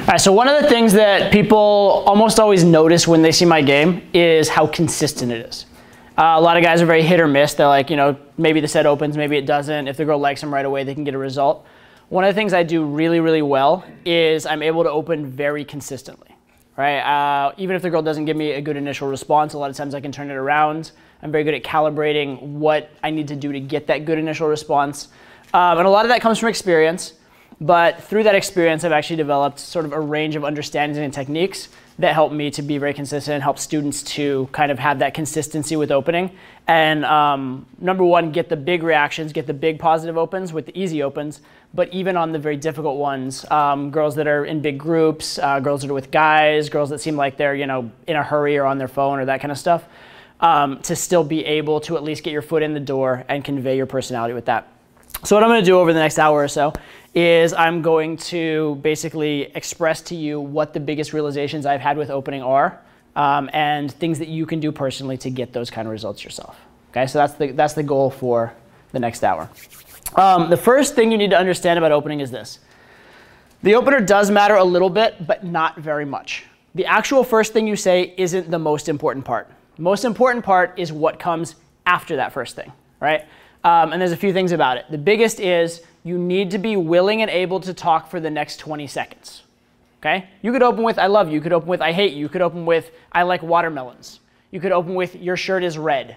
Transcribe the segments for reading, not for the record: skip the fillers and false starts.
All right, so one of the things that people almost always notice when they see my game is how consistent it is. A lot of guys are very hit or miss. They're like, you know, maybe the set opens, maybe it doesn't. If the girl likes them right away, they can get a result. One of the things I do really, really well is I'm able to open very consistently, right? Even if the girl doesn't give me a good initial response, a lot of times I can turn it around. I'm very good at calibrating what I need to do to get that good initial response. And a lot of that comes from experience. But through that experience, I've actually developed sort of a range of understandings and techniques that help me to be very consistent and help students to kind of have that consistency with opening. And number one, get the big reactions, get the big positive opens with the easy opens. But even on the very difficult ones, girls that are in big groups, girls that are with guys, girls that seem like they're, you know, in a hurry or on their phone or that kind of stuff, to still be able to at least get your foot in the door and convey your personality with that. So what I'm going to do over the next hour or so is I'm going to basically express to you what the biggest realizations I've had with opening are, and things that you can do personally to get those kind of results yourself. Okay, so that's the goal for the next hour. The first thing you need to understand about opening is this. The opener does matter a little bit, but not very much. The actual first thing you say isn't the most important part. The most important part is what comes after that first thing, right? And there's a few things about it. The biggest is you need to be willing and able to talk for the next 20 seconds. Okay? You could open with I love you. You could open with I hate you. You could open with I like watermelons. You could open with your shirt is red.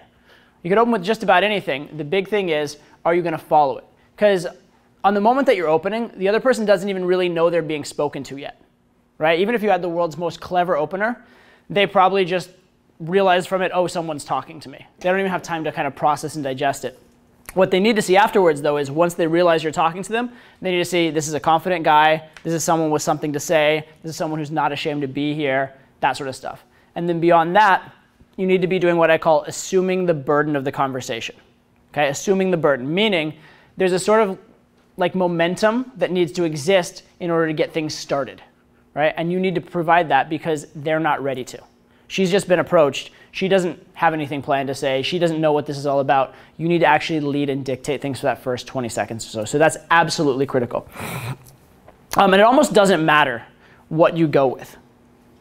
You could open with just about anything. The big thing is, are you going to follow it? Because on the moment that you're opening, the other person doesn't even really know they're being spoken to yet. Right? Even if you had the world's most clever opener, they probably just realize from it, oh, someone's talking to me. They don't even have time to kind of process and digest it. What they need to see afterwards, though, is once they realize you're talking to them, they need to see this is a confident guy, this is someone with something to say, this is someone who's not ashamed to be here, that sort of stuff. And then beyond that, you need to be doing what I call assuming the burden of the conversation. Okay, assuming the burden, meaning there's a sort of like momentum that needs to exist in order to get things started, right? And you need to provide that because they're not ready to. She's just been approached. She doesn't have anything planned to say. She doesn't know what this is all about. You need to actually lead and dictate things for that first 20 seconds or so. So that's absolutely critical. And it almost doesn't matter what you go with.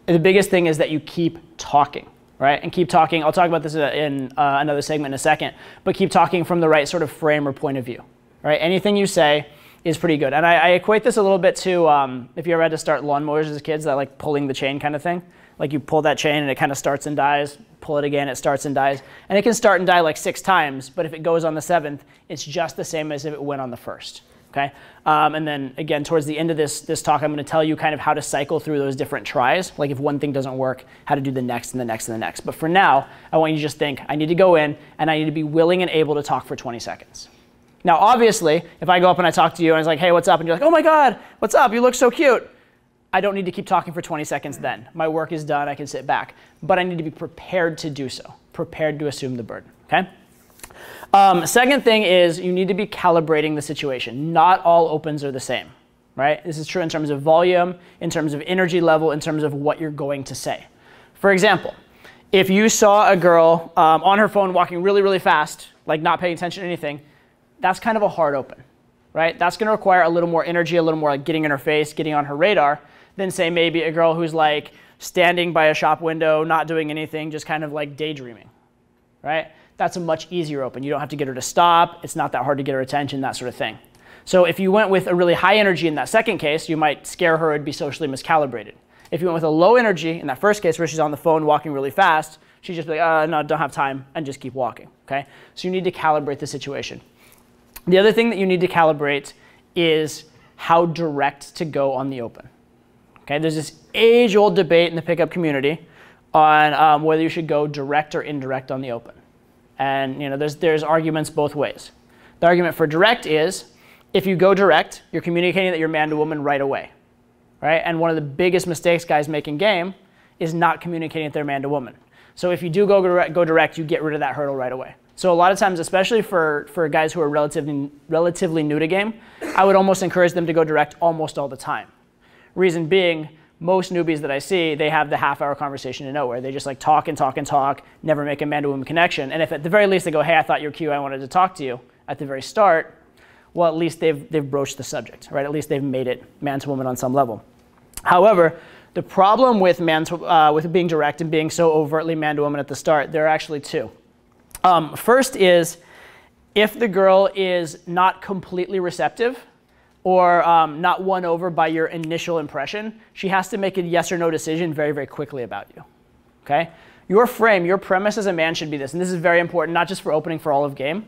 The biggest thing is that you keep talking, right? And keep talking. I'll talk about this in another segment in a second. But keep talking from the right sort of frame or point of view, right? Anything you say is pretty good. And I equate this a little bit to if you ever had to start lawnmowers as kids, that like pulling the chain kind of thing. Like you pull that chain and it kind of starts and dies, pull it again, it starts and dies. And it can start and die like 6 times, but if it goes on the 7th, it's just the same as if it went on the 1st, okay? And then again, towards the end of this talk, I'm gonna tell you kind of how to cycle through those different tries. Like if one thing doesn't work, how to do the next and the next and the next. But for now, I want you to just think, I need to go in and I need to be willing and able to talk for 20 seconds. Now, obviously, if I go up and I talk to you and I was like, hey, what's up? And you're like, oh my God, what's up? You look so cute. I don't need to keep talking for 20 seconds then. My work is done, I can sit back. But I need to be prepared to do so, prepared to assume the burden, okay? Second thing is you need to be calibrating the situation. Not all opens are the same, right? This is true in terms of volume, in terms of energy level, in terms of what you're going to say. For example, if you saw a girl on her phone walking really, really fast, like not paying attention to anything, that's kind of a hard open, right? That's gonna require a little more energy, a little more like getting in her face, getting on her radar, than say maybe a girl who's like standing by a shop window, not doing anything, just kind of like daydreaming, right? That's a much easier open. You don't have to get her to stop. It's not that hard to get her attention, that sort of thing. So if you went with a really high energy in that second case, you might scare her and be socially miscalibrated. If you went with a low energy in that first case where she's on the phone walking really fast, she'd just be like, no, don't have time, and just keep walking, okay? So you need to calibrate the situation. The other thing that you need to calibrate is how direct to go on the open. Okay, there's this age-old debate in the pickup community on whether you should go direct or indirect on the open. And you know, there's arguments both ways. The argument for direct is, if you go direct, you're communicating that you're man to woman right away, right? And one of the biggest mistakes guys make in game is not communicating that they're man to woman. So if you do go direct, you get rid of that hurdle right away. So a lot of times, especially for guys who are relatively new to game, I would almost encourage them to go direct almost all the time. Reason being, most newbies that I see, they have the half-hour conversation to nowhere. They just like talk and talk and talk, never make a man-to-woman connection. And if at the very least they go, hey, I thought you were cute, I wanted to talk to you at the very start, well, at least they've broached the subject, right? At least they've made it man-to-woman on some level. However, the problem with with being direct and being so overtly man to woman at the start, there are actually two. First is if the girl is not completely receptive or not won over by your initial impression, she has to make a yes or no decision very, very quickly about you. Okay? Your frame, your premise as a man should be this, and this is very important, not just for opening for all of game.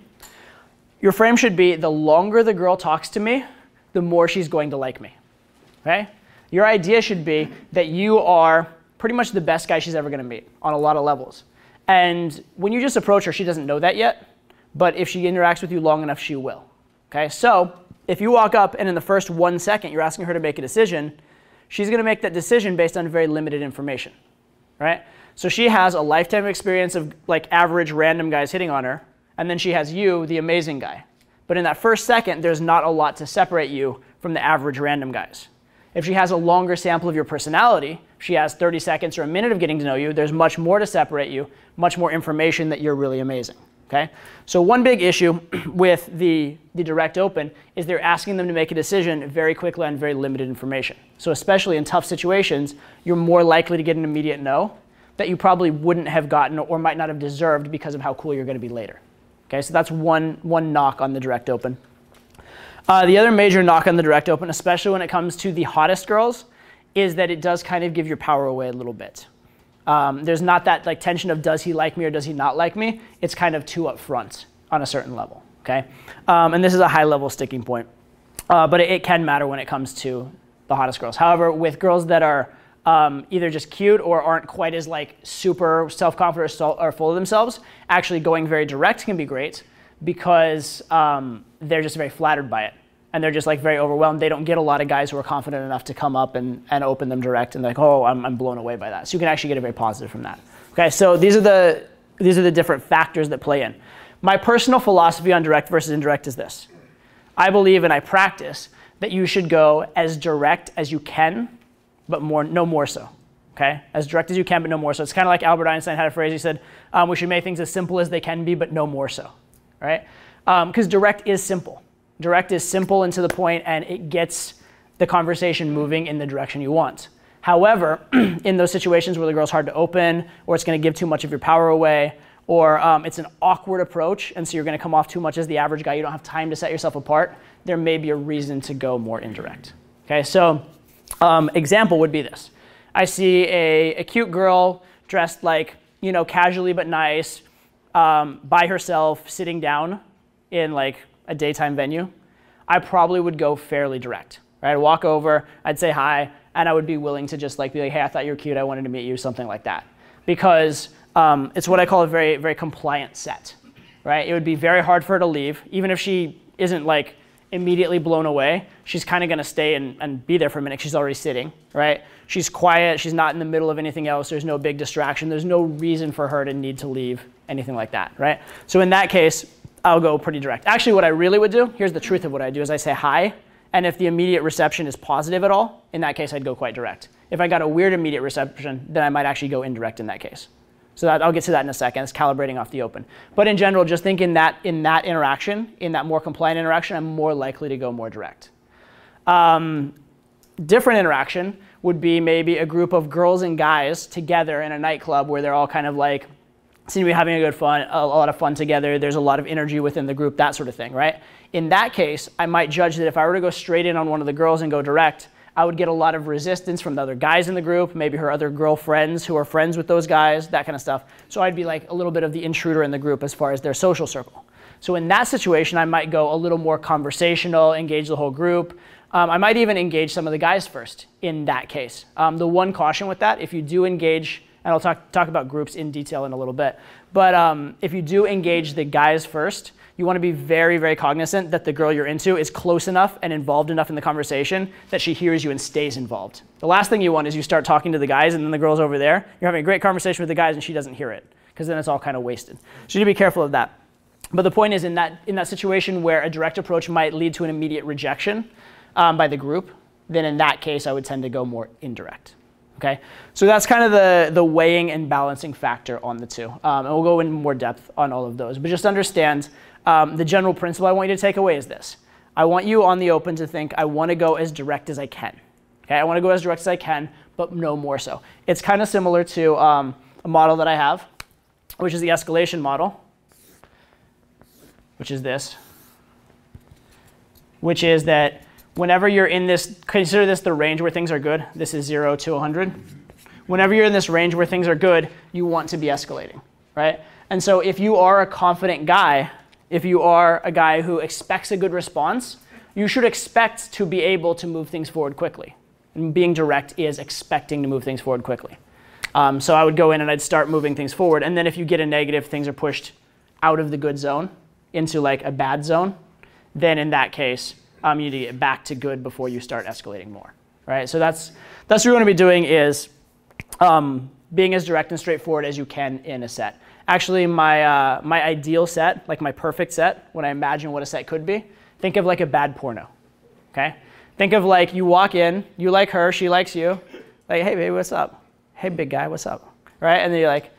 Your frame should be the longer the girl talks to me, the more she's going to like me. Okay? Your idea should be that you are pretty much the best guy she's ever going to meet on a lot of levels. And when you just approach her, she doesn't know that yet. But if she interacts with you long enough, she will. Okay? So if you walk up and in the first 1 second you're asking her to make a decision, she's going to make that decision based on very limited information. Right? So she has a lifetime experience of like average random guys hitting on her. And then she has you, the amazing guy. But in that first second, there's not a lot to separate you from the average random guys. If she has a longer sample of your personality, if she has 30 seconds or a minute of getting to know you, there's much more to separate you, much more information that you're really amazing. Okay? So one big issue with the direct open is they're asking them to make a decision very quickly on very limited information. So especially in tough situations, you're more likely to get an immediate no that you probably wouldn't have gotten or might not have deserved because of how cool you're going to be later. Okay? So that's one knock on the direct open. The other major knock on the direct open, especially when it comes to the hottest girls, is that it does kind of give your power away a little bit. There's not that like tension of does he like me or does he not like me. It's kind of too upfront on a certain level. Okay? And this is a high-level sticking point. But it can matter when it comes to the hottest girls. However, with girls that are either just cute or aren't quite as like super self-confident or full of themselves, actually going very direct can be great because they're just very flattered by it. And they're just like very overwhelmed. They don't get a lot of guys who are confident enough to come up and open them direct and like, oh, I'm blown away by that. So you can actually get a very positive from that. Okay, so these are the different factors that play in. My personal philosophy on direct versus indirect is this. I believe and I practice that you should go as direct as you can, but no more so. Okay, as direct as you can, but no more so. It's kind of like Albert Einstein had a phrase. He said, we should make things as simple as they can be, but no more so. Right? Because direct is simple. Direct is simple and to the point, and it gets the conversation moving in the direction you want. However, in those situations where the girl's hard to open, or it's going to give too much of your power away, or it's an awkward approach, and so you're going to come off too much as the average guy, you don't have time to set yourself apart, there may be a reason to go more indirect. Okay, so example would be this. I see a cute girl dressed like, you know, casually but nice, by herself, sitting down in like a daytime venue. I probably would go fairly direct. Right? I'd walk over, I'd say hi, and I would be willing to just like be like, hey, I thought you were cute, I wanted to meet you, something like that. Because it's what I call a very, very compliant set. Right? It would be very hard for her to leave, even if she isn't like immediately blown away. She's kind of going to stay and be there for a minute. She's already sitting. Right? She's quiet. She's not in the middle of anything else. There's no big distraction. There's no reason for her to need to leave, anything like that. Right? So in that case, I'll go pretty direct. Actually, what I really would do, here's the truth of what I do, is I say hi, and if the immediate reception is positive at all, in that case, I'd go quite direct. If I got a weird immediate reception, then I might actually go indirect in that case. So I'll get to that in a second. It's calibrating off the open. But in general, just think in that interaction, in that more compliant interaction, I'm more likely to go more direct. Different interaction would be maybe a group of girls and guys together in a nightclub where they're all kind of like, seem to be having a lot of fun together. There's a lot of energy within the group, that sort of thing, right? In that case, I might judge that if I were to go straight in on one of the girls and go direct, I would get a lot of resistance from the other guys in the group, maybe her other girlfriends who are friends with those guys, that kind of stuff. So I'd be like a little bit of the intruder in the group as far as their social circle. So in that situation, I might go a little more conversational, engage the whole group. I might even engage some of the guys first in that case. The one caution with that, if you do engage, and I'll talk about groups in detail in a little bit. But if you do engage the guys first, you want to be very, very cognizant that the girl you're into is close enough and involved enough in the conversation that she hears you and stays involved. The last thing you want is you start talking to the guys and then the girl's over there. You're having a great conversation with the guys and she doesn't hear it, because then it's all kind of wasted. So you need to be careful of that. But the point is, in that situation where a direct approach might lead to an immediate rejection by the group, then in that case I would tend to go more indirect. Okay? So that's kind of the weighing and balancing factor on the two. And we'll go in more depth on all of those. But just understand the general principle I want you to take away is this. I want you on the open to think, I want to go as direct as I can. Okay, I want to go as direct as I can, but no more so. It's kind of similar to a model that I have, which is the escalation model, which is this, which is that whenever you're in this, consider this the range where things are good. This is 0 to 100. Whenever you're in this range where things are good, you want to be escalating, right? And so if you are a confident guy, if you are a guy who expects a good response, you should expect to be able to move things forward quickly. And being direct is expecting to move things forward quickly. So I would go in and I'd start moving things forward. And then if you get a negative, things are pushed out of the good zone into like a bad zone, then in that case, you need to get back to good before you start escalating more, right? So that's what you want to be doing is being as direct and straightforward as you can in a set. Actually, my ideal set, like my perfect set, when I imagine what a set could be, think of like a bad porno, okay? Think of like you walk in, you like her, she likes you. Like, hey, baby, what's up? Hey, big guy, what's up? Right? And then you're like,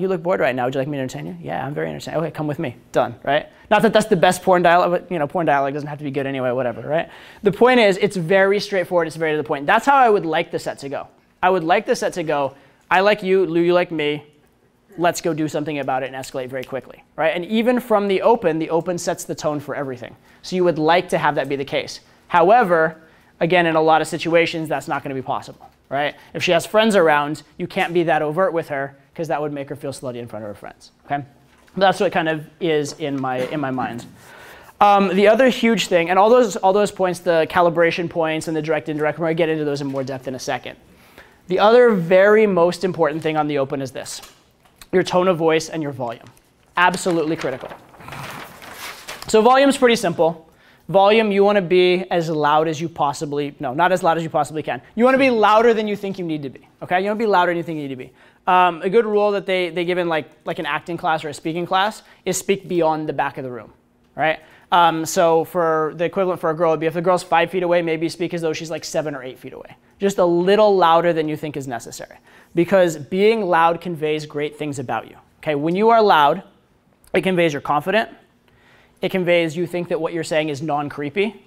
you look bored right now. Would you like me to entertain you? Yeah, I'm very entertaining. Okay, come with me. Done, right? Not that that's the best porn dialogue, but porn dialogue doesn't have to be good anyway, whatever, right? The point is, it's very straightforward. It's very to the point. That's how I would like the set to go. I would like the set to go, I like you, Lou, you like me. Let's go do something about it and escalate very quickly, right? And even from the open sets the tone for everything. So you would like to have that be the case. However, again, in a lot of situations, that's not going to be possible, right? If she has friends around, you can't be that overt with her because that would make her feel slutty in front of her friends, okay? That's what kind of is in my mind. The other huge thing, and all those points, the calibration points and the direct, indirect, we're going to get into those in more depth in a second. The other very most important thing on the open is this. Your tone of voice and your volume. Absolutely critical. So volume's pretty simple. Volume, you want to be as loud as you possibly, no, not as loud as you possibly can. You want to be louder than you think you need to be, okay? You want to be louder than you think you need to be. A good rule that they give in like an acting class or a speaking class is speak beyond the back of the room, right? So for the equivalent for a girl would be if the girl's 5 feet away, maybe speak as though she's like 7 or 8 feet away. Just a little louder than you think is necessary. Because being loud conveys great things about you. Okay, when you are loud, it conveys you're confident. It conveys you think that what you're saying is non-creepy,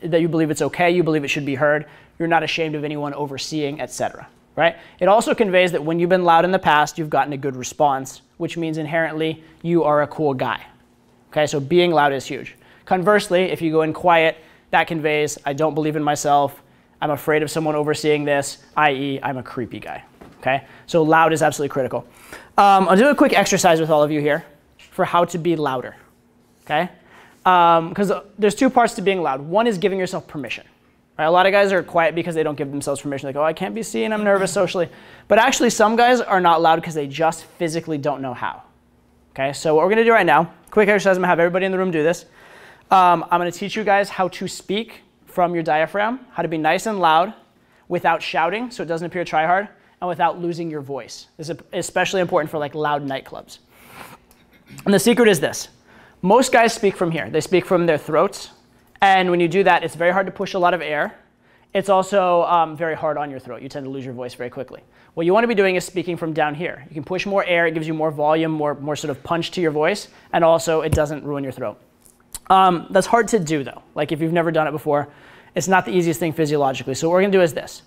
that you believe it's okay, you believe it should be heard, you're not ashamed of anyone overseeing, etc. Right? It also conveys that when you've been loud in the past, you've gotten a good response, which means inherently you are a cool guy. Okay, so being loud is huge. Conversely, if you go in quiet, that conveys I don't believe in myself, I'm afraid of someone overseeing this, i.e. I'm a creepy guy. Okay, so loud is absolutely critical. I'll do a quick exercise with all of you here for how to be louder. Okay, because there's 2 parts to being loud. One is giving yourself permission. Right? A lot of guys are quiet because they don't give themselves permission. Like, oh, I can't be seen, I'm nervous socially. But actually, some guys are not loud because they just physically don't know how. Okay, so what we're going to do right now, quick exercise, I'm going to have everybody in the room do this. I'm going to teach you guys how to speak from your diaphragm, how to be nice and loud without shouting so it doesn't appear try hard, and without losing your voice. This is especially important for like loud nightclubs. And the secret is this. Most guys speak from here. They speak from their throats. And when you do that, it's very hard to push a lot of air. It's also very hard on your throat. You tend to lose your voice very quickly. What you want to be doing is speaking from down here. You can push more air. It gives you more volume, more sort of punch to your voice. And also, it doesn't ruin your throat. That's hard to do, though. Like if you've never done it before, it's not the easiest thing physiologically. So what we're going to do is this.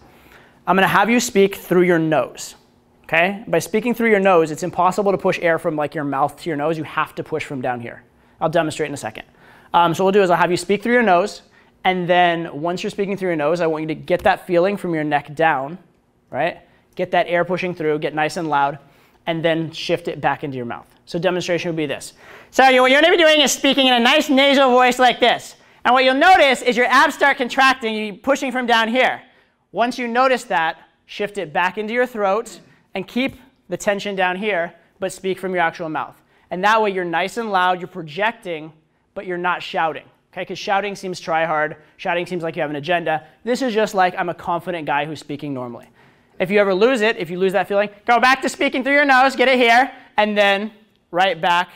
I'm going to have you speak through your nose. Okay? By speaking through your nose, it's impossible to push air from like your mouth to your nose. You have to push from down here. I'll demonstrate in a second. So what we'll do is I'll have you speak through your nose. And then once you're speaking through your nose, I want you to get that feeling from your neck down. Right? Get that air pushing through. Get nice and loud. And then shift it back into your mouth. So demonstration would be this. So what you're going to be doing is speaking in a nice nasal voice like this. And what you'll notice is your abs start contracting. You're pushing from down here. Once you notice that, shift it back into your throat and keep the tension down here, but speak from your actual mouth. And that way you're nice and loud, you're projecting, but you're not shouting. Okay? Because shouting seems try hard. Shouting seems like you have an agenda. This is just like I'm a confident guy who's speaking normally. If you ever lose it, if you lose that feeling, go back to speaking through your nose, get it here, and then right back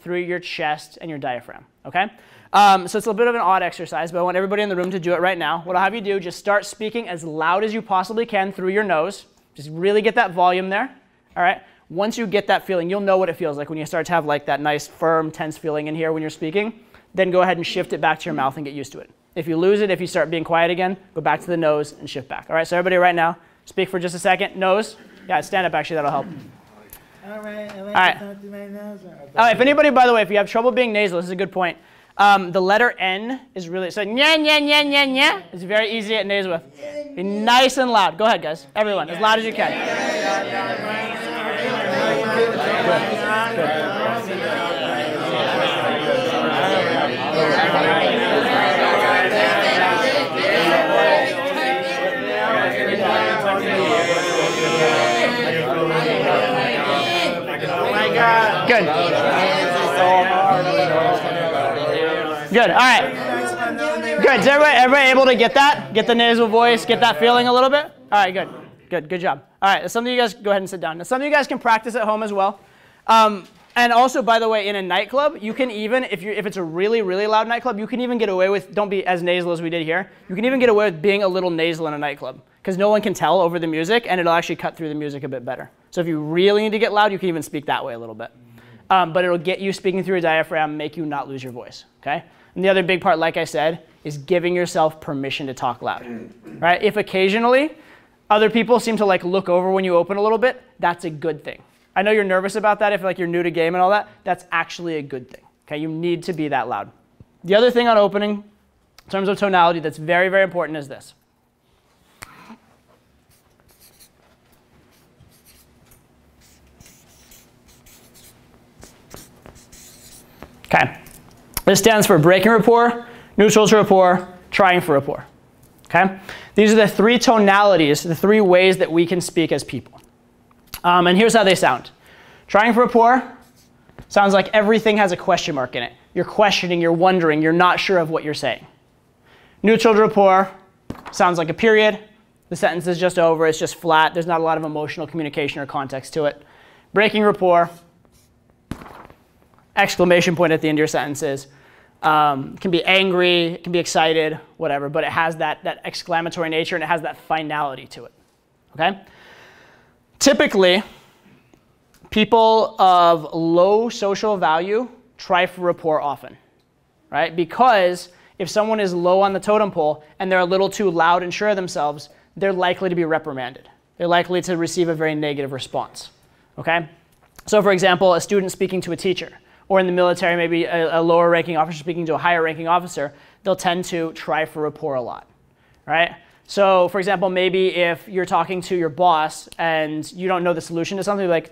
through your chest and your diaphragm. Okay? So it's a bit of an odd exercise, but I want everybody in the room to do it right now. What I'll have you do, just start speaking as loud as you possibly can through your nose. Just really get that volume there. All right? Once you get that feeling, you'll know what it feels like when you start to have like that nice, firm, tense feeling in here when you're speaking. Then go ahead and shift it back to your mouth and get used to it. If you lose it, if you start being quiet again, go back to the nose and shift back. All right, so everybody right now, speak for just a second. Nose. Yeah, stand up, actually, that'll help. All right. All right. Oh, if anybody, by the way, if you have trouble being nasal, this is a good point. The letter N is really, so nya, nya, nya, nya, nya. It's very easy to nasal with. Be nice and loud. Go ahead, guys. Everyone, as loud as you can. Good. Good. All right. Good. Is everybody able to get that? Get the nasal voice? Get that feeling a little bit? All right. Good. Good. Good job. All right. Some of you guys go ahead and sit down. Now, some of you guys can practice at home as well. And also, by the way, in a nightclub, you can even, if it's a really, really loud nightclub, you can even get away with, don't be as nasal as we did here, you can even get away with being a little nasal in a nightclub because no one can tell over the music, and it'll actually cut through the music a bit better. So if you really need to get loud, you can even speak that way a little bit. But it'll get you speaking through your diaphragm, make you not lose your voice, okay? And the other big part, like I said, is giving yourself permission to talk loud, right? If occasionally other people seem to like look over when you open a little bit, that's a good thing. I know you're nervous about that if like you're new to game and all that. That's actually a good thing, okay? You need to be that loud. The other thing on opening, in terms of tonality, that's very, very important is this. Okay, this stands for breaking rapport, neutral to rapport, trying for rapport, okay? These are the three tonalities, the three ways that we can speak as people. And here's how they sound. Trying for rapport sounds like everything has a question mark in it. You're questioning, you're wondering, you're not sure of what you're saying. Neutral to rapport sounds like a period. The sentence is just over, it's just flat. There's not a lot of emotional communication or context to it. Breaking rapport, exclamation point at the end of your sentences. It can be angry, it can be excited, whatever, but it has that exclamatory nature and it has that finality to it, okay? Typically, people of low social value try for rapport often, right? Because if someone is low on the totem pole and they're a little too loud and sure of themselves, they're likely to be reprimanded. They're likely to receive a very negative response, okay? So for example, a student speaking to a teacher, or in the military, maybe a lower ranking officer speaking to a higher ranking officer, they'll tend to try for rapport a lot, right? So for example, maybe if you're talking to your boss and you don't know the solution to something, like,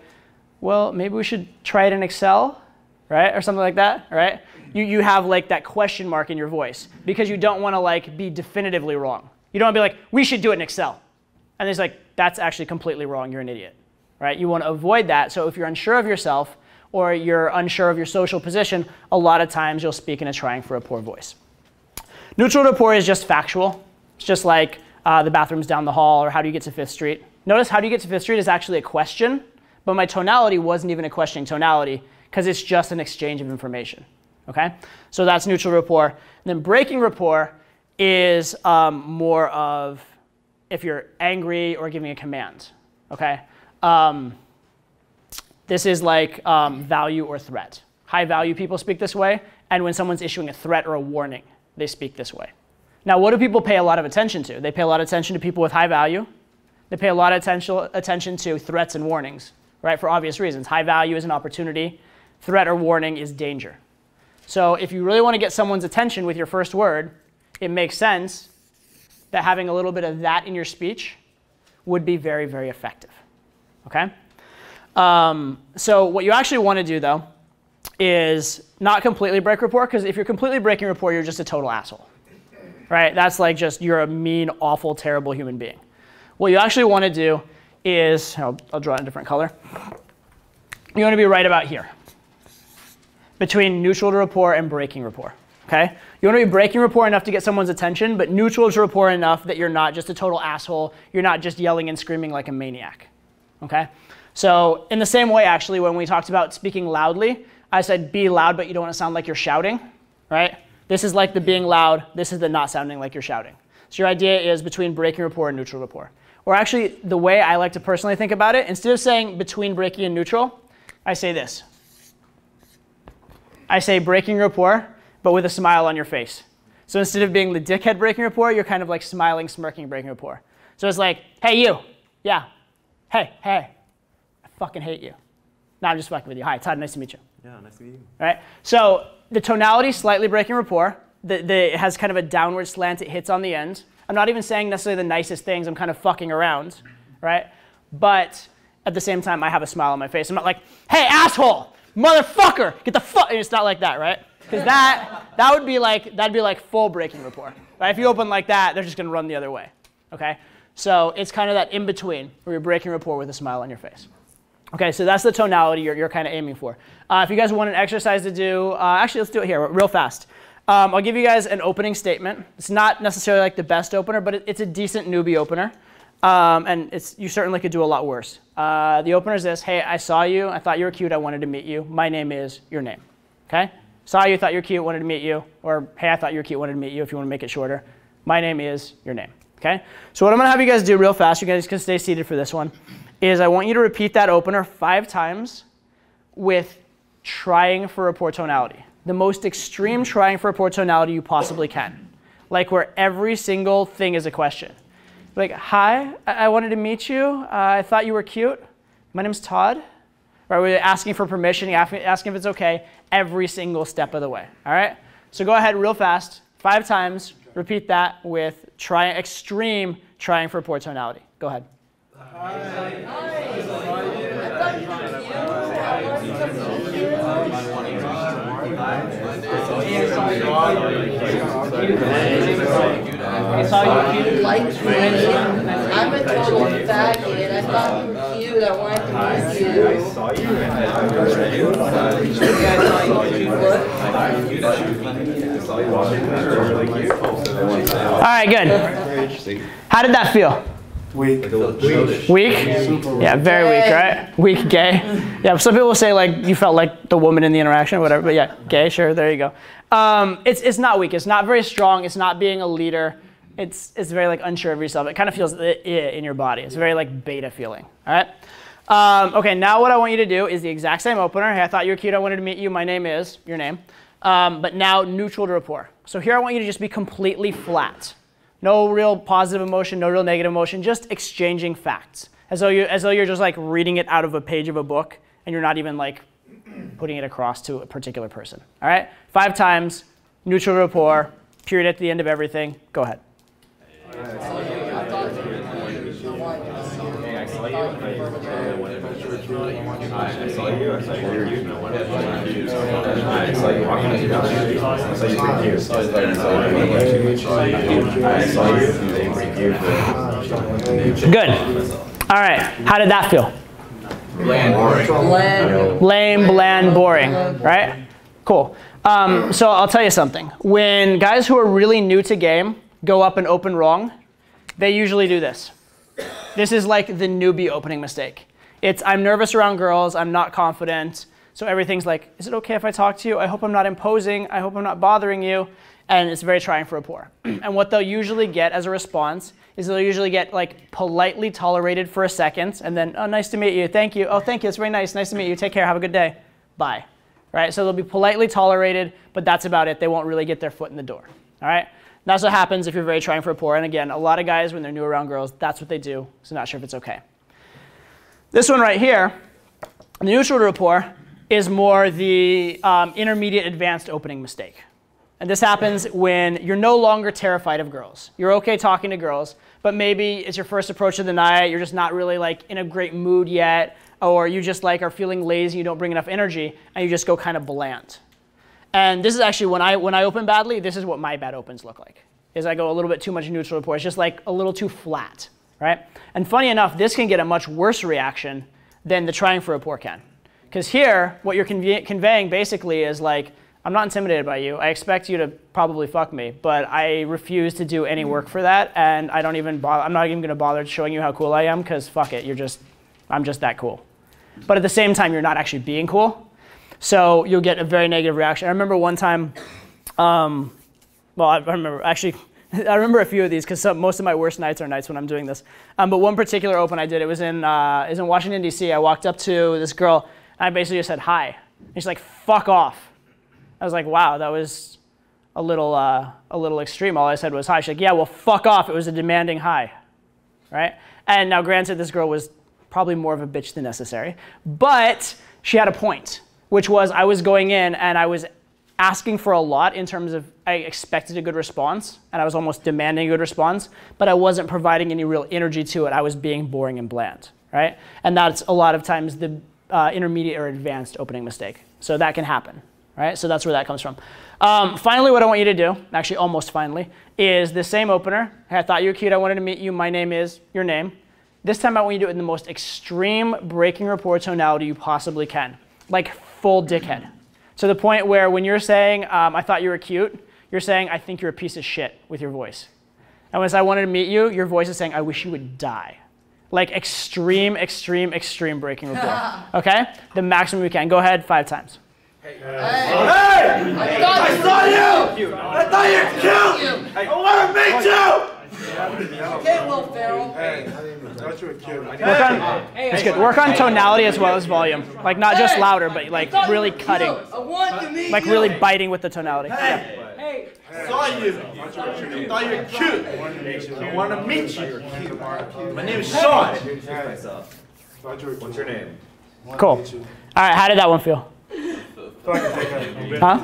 well, maybe we should try it in Excel, right? Or something like that, right? You have like that question mark in your voice because you don't want to like be definitively wrong. You don't want to be like, we should do it in Excel. And it's like, that's actually completely wrong, you're an idiot, right? You want to avoid that. So if you're unsure of yourself or you're unsure of your social position, a lot of times you'll speak in a trying for rapport voice. Neutral rapport is just factual. It's just like the bathroom's down the hall or how do you get to 5th Street. Notice how do you get to 5th Street is actually a question, but my tonality wasn't even a questioning tonality because it's just an exchange of information, okay? So that's neutral rapport. And then breaking rapport is more of if you're angry or giving a command, okay? This is like value or threat. High value people speak this way, and when someone's issuing a threat or a warning, they speak this way. Now, what do people pay a lot of attention to? They pay a lot of attention to people with high value. They pay a lot of attention to threats and warnings, right? For obvious reasons. High value is an opportunity. Threat or warning is danger. So if you really want to get someone's attention with your first word, it makes sense that having a little bit of that in your speech would be very, very effective, okay? So what you actually want to do, though, is not completely break rapport, because if you're completely breaking rapport, you're just a total asshole, right? That's like just you're a mean, awful, terrible human being. What you actually want to do is, I'll draw it in a different color. You want to be right about here, between neutral to rapport and breaking rapport, okay? You want to be breaking rapport enough to get someone's attention, but neutral to rapport enough that you're not just a total asshole, you're not just yelling and screaming like a maniac, okay? So in the same way, actually, when we talked about speaking loudly, I said be loud, but you don't want to sound like you're shouting, right? This is like the being loud. This is the not sounding like you're shouting. So your idea is between breaking rapport and neutral rapport. Or actually, the way I like to personally think about it, instead of saying between breaking and neutral, I say this. I say breaking rapport, but with a smile on your face. So instead of being the dickhead breaking rapport, you're kind of like smiling, smirking, breaking rapport. So it's like, hey, you. Yeah. Hey. I fucking hate you. No, I'm just fucking with you. Hi, Todd, nice to meet you. Yeah, nice to meet you. All right? So the tonality, slightly breaking rapport. It has kind of a downward slant. It hits on the end. I'm not even saying necessarily the nicest things. I'm kind of fucking around, right? But at the same time, I have a smile on my face. I'm not like, hey, asshole, motherfucker, get the fuck. It's not like that, right? Because that'd be like full breaking rapport. Right? If you open like that, they're just going to run the other way. Okay? So it's kind of that in between where you're breaking rapport with a smile on your face. Okay, so that's the tonality you're kind of aiming for. If you guys want an exercise to do, actually, let's do it here real fast. I'll give you guys an opening statement. It's not necessarily like the best opener, but it's a decent newbie opener. And you certainly could do a lot worse. The opener is this. Hey, I saw you. I thought you were cute. I wanted to meet you. My name is your name. Okay? Saw you, thought you were cute, wanted to meet you. Or, hey, I thought you were cute, wanted to meet you if you want to make it shorter. My name is your name. Okay? So what I'm going to have you guys do real fast, you guys can stay seated for this one, is I want you to repeat that opener 5 times with trying for rapport tonality. The most extreme trying for rapport tonality you possibly can. Like where every single thing is a question. Like, hi, I wanted to meet you. I thought you were cute. My name's Todd. Right, we're asking for permission, asking if it's okay every single step of the way. All right? So go ahead real fast, 5 times. Repeat that with extreme trying for rapport tonality. Go ahead. I'm a total faggot. I thought you were cute. I wanted to meet you. I saw you. All right, good. How did that feel? Weak? Yeah, very weak, right? Weak, gay. Yeah, some people say like you felt like the woman in the interaction or whatever, but yeah, gay, sure, there you go. It's not weak, it's not very strong, it's not being a leader. It's very like unsure of yourself. It kind of feels in your body. It's very like beta feeling, all right? Okay, now what I want you to do is the exact same opener. Hey, I thought you were cute, I wanted to meet you, my name is, your name. But now neutral to rapport. So here I want you to just be completely flat. No real positive emotion, no real negative emotion, just exchanging facts. As though you're just like reading it out of a page of a book and you're not even like putting it across to a particular person. All right? 5 times, neutral rapport, period at the end of everything. Go ahead. Good. All right. How did that feel? Lame, bland, boring. Right? Cool. So I'll tell you something. When guys who are really new to game go up and open wrong, they usually do this. This is like the newbie opening mistake. It's I'm nervous around girls, I'm not confident, so everything's like, is it okay if I talk to you? I hope I'm not imposing, I hope I'm not bothering you, and it's very trying for rapport. And what they'll usually get as a response is they'll usually get like politely tolerated for a second, and then, oh, nice to meet you, thank you, oh, thank you, it's very nice to meet you, take care, have a good day, bye. Right? So they'll be politely tolerated, but that's about it. They won't really get their foot in the door. All right? That's what happens if you're very trying for rapport. And again, a lot of guys, when they're new around girls, that's what they do. So not sure if it's okay. This one right here, the neutral rapport, is more the intermediate advanced opening mistake. And this happens when you're no longer terrified of girls. You're okay talking to girls, but maybe it's your first approach of the night. You're just not really like in a great mood yet, or you just like are feeling lazy. You don't bring enough energy, and you just go kind of bland. And this is actually when I open badly. This is what my bad opens look like. Is I go a little bit too much neutral rapport. It's just like a little too flat, right? And funny enough, this can get a much worse reaction than the trying for rapport can. Because here, what you're conveying basically is like, I'm not intimidated by you. I expect you to probably fuck me, but I refuse to do any work for that, and I'm not even going to bother showing you how cool I am, because fuck it, I'm just that cool. But at the same time, you're not actually being cool, so you'll get a very negative reaction. I remember one time, well, I remember a few of these, because most of my worst nights are nights when I'm doing this. But one particular open I did, it was in Washington, D.C. I walked up to this girl, and I basically just said, hi. And she's like, fuck off. I was like, wow, that was little extreme. All I said was hi. She's like, yeah, well, fuck off. It was a demanding hi, right? And now, granted, this girl was probably more of a bitch than necessary, but she had a point, which was I was going in and I was asking for a lot in terms of I expected a good response, and I was almost demanding a good response, but I wasn't providing any real energy to it. I was being boring and bland, right? And that's a lot of times the intermediate or advanced opening mistake. So that can happen, right? So that's where that comes from. Finally, what I want you to do, actually almost finally, is the same opener. Hey, I thought you were cute. I wanted to meet you. My name is your name. This time I want you to do it in the most extreme breaking rapport tonality you possibly can, like full dickhead. To the point where when you're saying, I thought you were cute, you're saying, I think you're a piece of shit with your voice. And when I wanted to meet you, your voice is saying, I wish you would die. Like extreme, extreme, extreme breaking rapport. Okay? The maximum you can. Go ahead 5 times. Hey! I saw you! I thought you were cute! I want to meet you! Okay, Will Ferrell. It's good. Work on tonality as well as volume. Like not just louder, but like really cutting. I want to meet you. Like really biting with the tonality. Hey! I saw you! I thought you were cute! I want to meet you! My name is Sean! What's your name? Cool. All right, how did that one feel? Huh?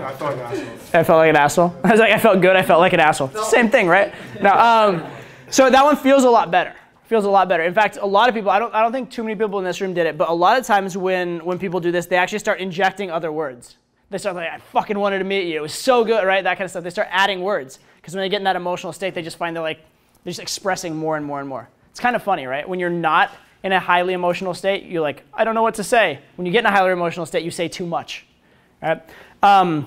I felt like an asshole. I felt like an asshole. I was like, I felt good. I felt like an asshole. Same thing, right? No. So that one feels a lot better. Feels a lot better. In fact, a lot of people. I don't think too many people in this room did it, but a lot of times when people do this, they actually start injecting other words. They start like, I fucking wanted to meet you. It was so good, right? That kind of stuff. They start adding words because when they get in that emotional state, they just find they're just expressing more and more and more. It's kind of funny, right? When you're not in a highly emotional state, you're like, I don't know what to say. When you get in a highly emotional state, you say too much. Right? So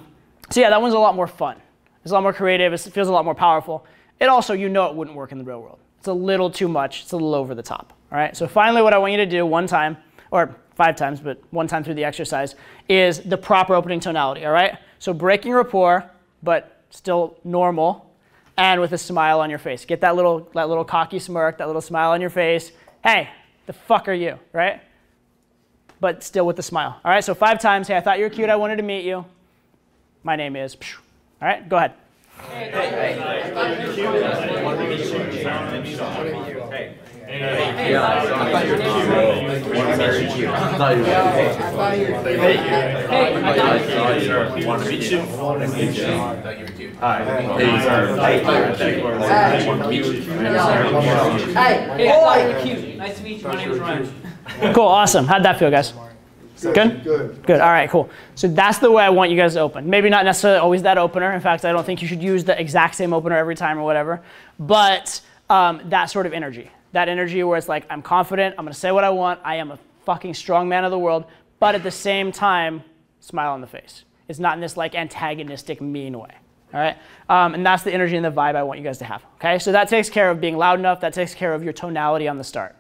yeah, that one's a lot more fun. It's a lot more creative. It feels a lot more powerful. It also, it wouldn't work in the real world. It's a little too much. It's a little over the top. All right. So finally, what I want you to do one time, or 5 times, but one time through the exercise, is the proper opening tonality. All right. So breaking rapport, but still normal, and with a smile on your face. Get that little cocky smirk, that little smile on your face. Hey, the fuck are you? Right. But still with the smile. All right, so 5 times. Hey, I thought you were cute. I wanted to meet you. My name is. All right, go ahead. Nice to meet you. My name is Ryan. Cool, awesome. How'd that feel, guys? Good? Good, all right, cool. So that's the way I want you guys to open. Maybe not necessarily always that opener. In fact, I don't think you should use the exact same opener every time or whatever. But that sort of energy. That energy where it's like, I'm confident, I'm gonna say what I want, I am a fucking strong man of the world, but at the same time, smile on the face. It's not in this like antagonistic, mean way. All right? And that's the energy and the vibe I want you guys to have. Okay? So that takes care of being loud enough, that takes care of your tonality on the start.